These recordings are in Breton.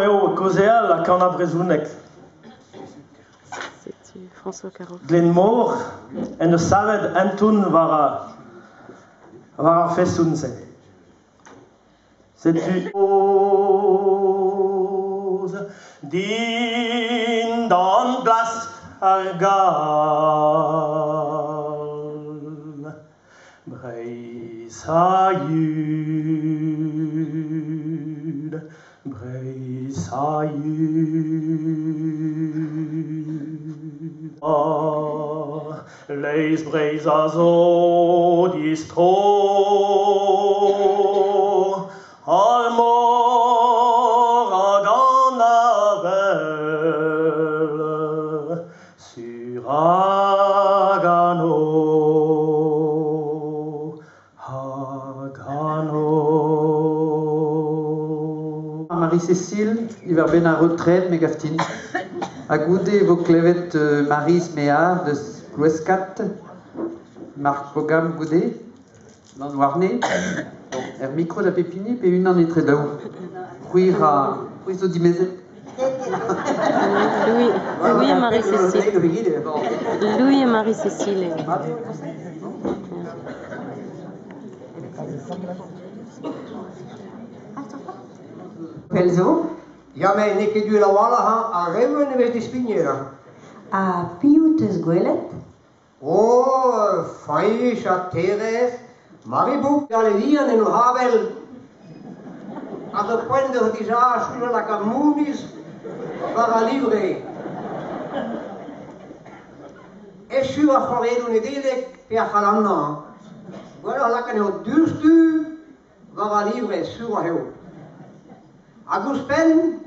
Eo kozea la kana brezounek. C'est François Caron. Glen mor en de saved entoun vara fessounse. C'est du rose din dan glas ar gal. Breis a yud, breis a yud. Leis breis a zo distro, al mor a gant a vel, sur a gano, Marie-Cécile, il va bien à retraite, mais gaftine. A goudé vos clévettes Maris Méa de Louescat, Marc Pogam goudé, dans Noirnay, un micro de la pépini, puis une en est très d'eau. Ruira, ruizo di meze. Louis et Marie-Cécile. Louis et Marie-Cécile. Pelzo? Ja, mij nekke du la wala ha a reven en die spiniera. A piutes gwelet? Oh, fai chateres, Maribu, galeria en Havel. A de pointe de déjà sur la Camunis para livre. E sur a forêt un edele per halana. Voilà la canne durstu para livre sur a heu. A guspen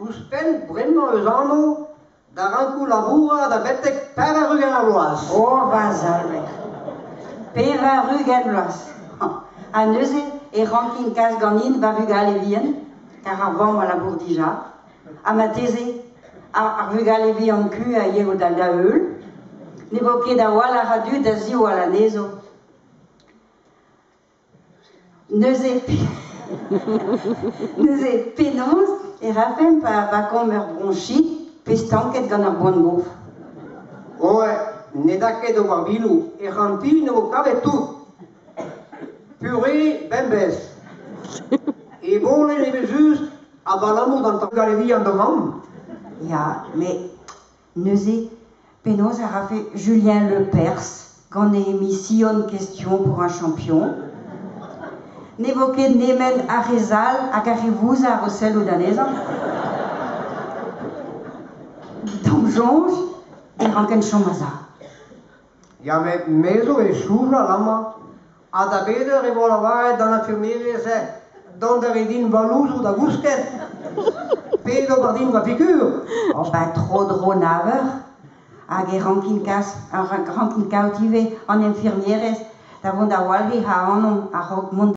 brenno usano da rancu labura da vetek pera rugenaloas. Oh, vazalme. Pera rugenloas. A neuze e rankin kas ganin va rugale vien, car avant moi la bourdija. A ma teze, a rugale vien cu a yego dal da eul. N'évoqué da wala radu da zi wala nezo. Neuze pénons et rafem pa kommer bronchite, pestanket gant ar bon gof. Ouais, ne daket o barbilou e rampi ne vo kavet tout. Purée, bembes. Et bon, les veut juste à balamou dans ta galerie en devant. Ya, mais neuze pénons a rafé Julien Lepers, gant e émission question pour un champion. N'évoqué Nemen Arezal a carrivous a Rossel ou danesa. Donc jonge et ranken chomaza. Ja, met mezo e choura lama. A da beder e vola vae dans la fermiere se dans der edin valouz ou da gousket. Pedo bardin va figure. Oh, bah, trop drôle naver. Hag e rankin cautive en infirmieres. Da vond a walvi ha anon a rog mont